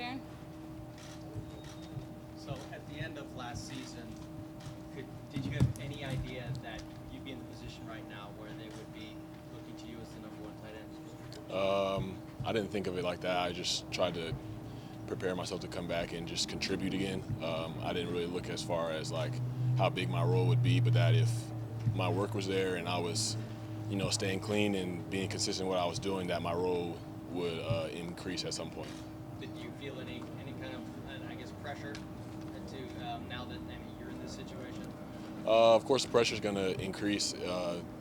Darren? So at the end of last season, did you have any idea that you'd be in the position right now where they would be looking to you as the number one tight end? I didn't think of it like that. I just tried to prepare myself to come back and just contribute again. I didn't really look as far as like how big my role would be, but that if my work was there and I was, staying clean and being consistent with what I was doing, that my role would increase at some point. Did you feel any kind of, pressure to now that you're in this situation? Of course, the pressure is going to increase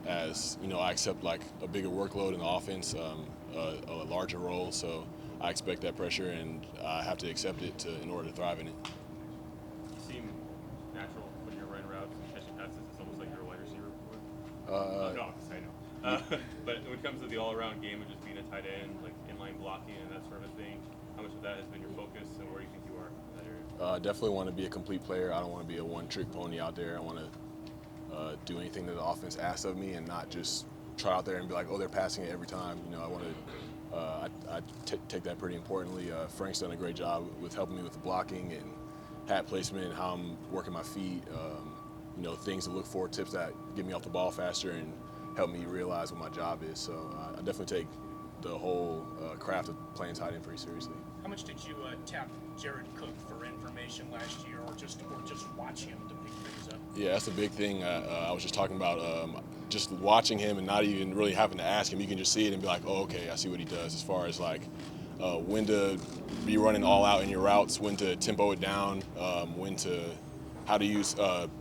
as I accept like a bigger workload in the offense, a larger role. So I expect that pressure, and I have to accept it in order to thrive in it. You seem natural when you're running routes and catching passes. It's almost like you're a wide receiver before. No, I know. But when it comes to the all-around game of just being a tight end, like inline blocking and that sort of thing, how much of that has been your focus, and where do you think you are in that area? Definitely want to be a complete player. I don't want to be a one-trick pony out there. I want to do anything that the offense asks of me and not just try out there and be like, oh, they're passing it every time. I want to take that pretty importantly. Frank's done a great job with helping me with the blocking and hat placement and how I'm working my feet, things to look for, tips that get me off the ball faster and help me realize what my job is. So I definitely take the whole craft of playing tight end pretty seriously. How much did you tap Jared Cook for information last year, or just watch him to pick things up? Yeah, that's a big thing. I was just talking about just watching him and not even really having to ask him. You can just see it and be like, oh, okay, I see what he does. As far as like when to be running all out in your routes, when to tempo it down, how to use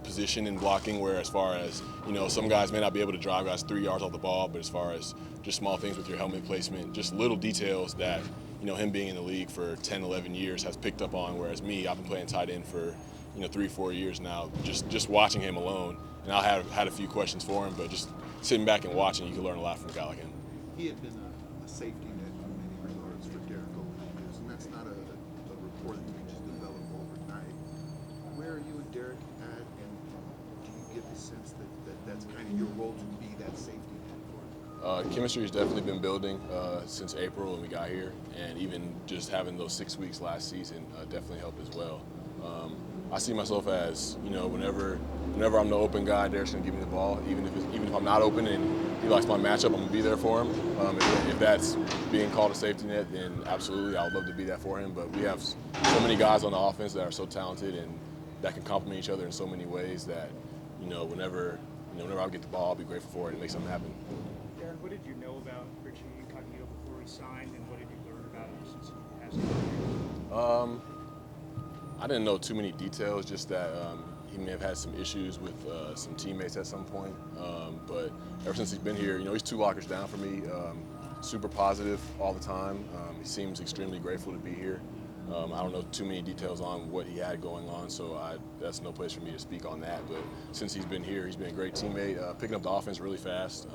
position and blocking, where as far as, some guys may not be able to drive guys 3 yards off the ball, but as far as just small things with your helmet placement, just little details that, him being in the league for 10, 11 years has picked up on, whereas me, I've been playing tight end for, 3-4 years now, just watching him alone. And I have had a few questions for him, but just sitting back and watching, you can learn a lot from a guy like him. He had been a safety net in many regards for Derek over the years, and that's not a rapport that you just develop overnight. Where are you and Derek at, and do you get the sense that that's kind of your role to be that safety net for him? Chemistry has definitely been building since April when we got here, and even just having those 6 weeks last season definitely helped as well. I see myself as, whenever I'm the open guy, Derek's going to give me the ball. Even if I'm not open and he likes my matchup, I'm going to be there for him. If that's being called a safety net, then absolutely, I would love to be that for him. But we have so many guys on the offense that are so talented and that can complement each other in so many ways that, whenever I get the ball, I'll be grateful for it and make something happen. Darren, what did you know about Richie Incognito before he signed, and what did you learn about him since he has come here? I didn't know too many details, just that he may have had some issues with some teammates at some point. But ever since he's been here, he's 2 lockers down for me, super positive all the time. He seems extremely grateful to be here. I don't know too many details on what he had going on, so that's no place for me to speak on that. But since he's been here, he's been a great teammate, picking up the offense really fast,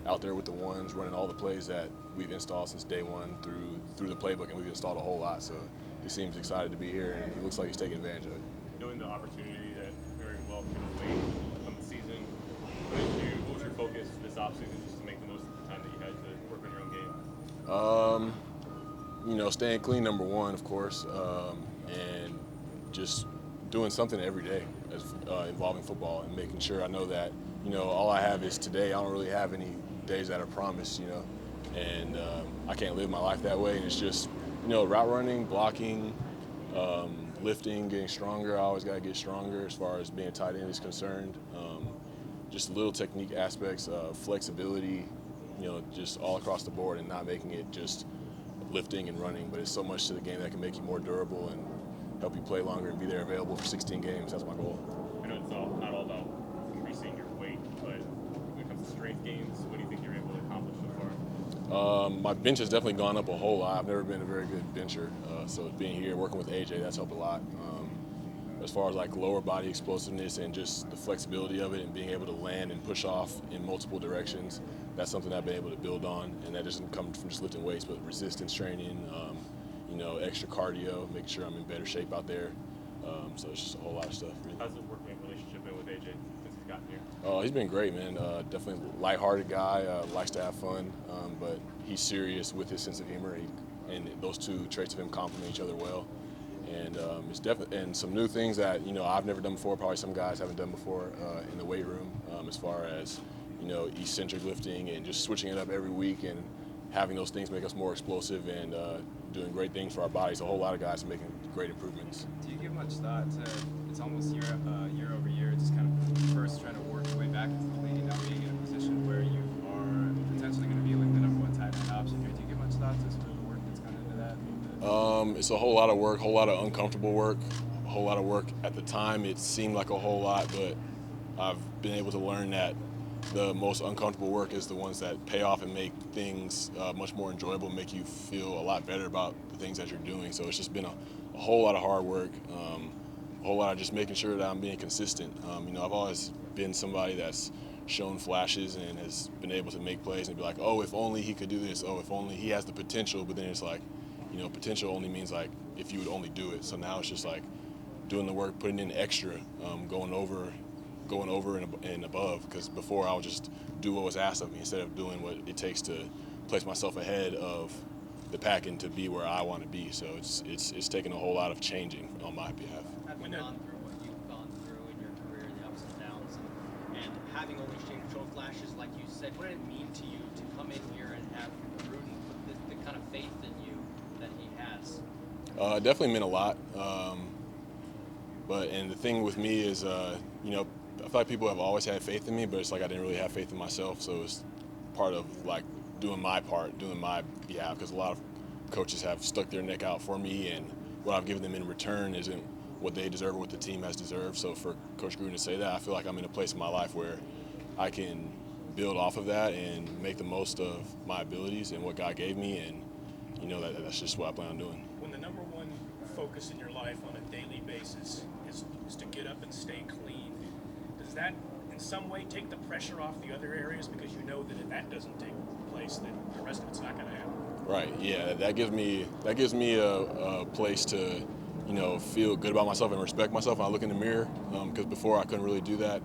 out there with the ones, running all the plays that we've installed since day one through the playbook, and we've installed a whole lot. So he seems excited to be here, and he looks like he's taking advantage of it. Knowing the opportunity that very well can wait come the season, what was your focus this offseason just to make the most of the time that you had to work on your own game? Staying clean, number one, of course, and just doing something every day as involving football and making sure I know that, all I have is today. I don't really have any days that are promised, and I can't live my life that way. And it's just, route running, blocking, lifting, getting stronger. I always got to get stronger as far as being a tight end is concerned. Just little technique aspects, flexibility, just all across the board, and not making it just lifting and running, but it's so much to the game that can make you more durable and help you play longer and be there available for 16 games. That's my goal. I know it's not all about increasing your weight, but when it comes to strength gains, what do you think you're able to accomplish so far? My bench has definitely gone up a whole lot. I've never been a very good bencher, so being here, working with AJ, that's helped a lot. As far as like lower body explosiveness and just the flexibility of it and being able to land and push off in multiple directions, that's something I've been able to build on, and that doesn't come from just lifting weights, but resistance training, extra cardio, making sure I'm in better shape out there. So it's just a whole lot of stuff. Really. How's the working relationship been with AJ since he's gotten here? He's been great, man. Definitely a lighthearted guy, likes to have fun, but he's serious with his sense of humor. and those two traits of him complement each other well. And it's definitely and some new things that I've never done before. Probably some guys haven't done before in the weight room, as far as eccentric lifting and just switching it up every week and having those things make us more explosive and doing great things for our bodies. A whole lot of guys are making great improvements. Do you give much thought to, it's almost year over year, just kind of first trying to work your way back into the league and now being in a position where you are potentially going to be like the number one tight end option here. Do you give much thought to sort of the work that's gone into that? It's a whole lot of work, a whole lot of uncomfortable work, a whole lot of work. At the time, it seemed like a whole lot, but I've been able to learn that the most uncomfortable work is the ones that pay off and make things much more enjoyable, make you feel a lot better about the things that you're doing. So it's just been a whole lot of hard work, a whole lot of just making sure that I'm being consistent. I've always been somebody that's shown flashes and has been able to make plays and be like, oh, if only he could do this, oh, if only he has the potential. But then it's like, potential only means like if you would only do it. So now it's just like doing the work, putting in extra, going over and above, because before I would just do what was asked of me instead of doing what it takes to place myself ahead of the pack and to be where I want to be. So it's taken a whole lot of changing on my behalf. Having gone through what you've gone through in your career, the ups and downs, and having only shown flashes, like you said, what did it mean to you to come in here and have Gruden put the kind of faith in you that he has? It definitely meant a lot. And the thing with me is, I feel like people have always had faith in me, but it's like I didn't really have faith in myself. So it's part of like doing my part, doing my behalf, because a lot of coaches have stuck their neck out for me, and what I've given them in return isn't what they deserve or what the team has deserved. So for Coach Gruden to say that, I feel like I'm in a place in my life where I can build off of that and make the most of my abilities and what God gave me, and that's just what I plan on doing. When the number one focus in your life on a daily basis is to get up and stay clean, does that in some way take the pressure off the other areas, because you know that if that doesn't take place, then the rest of it's not going to happen? Right. Yeah, that gives me a place to feel good about myself and respect myself when I look in the mirror, because before I couldn't really do that.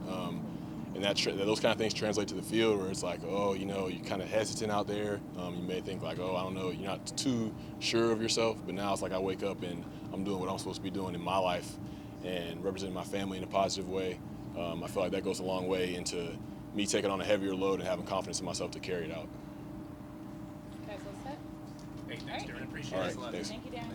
And those kind of things translate to the field, where it's like, oh, you're kind of hesitant out there. You may think like, oh, I don't know, you're not too sure of yourself. But now it's like I wake up and I'm doing what I'm supposed to be doing in my life and representing my family in a positive way. I feel like that goes a long way into me taking on a heavier load and having confidence in myself to carry it out. Guys, all set? Hey, thanks, Darren. Appreciate All it. right, thanks. Thank you, Darren.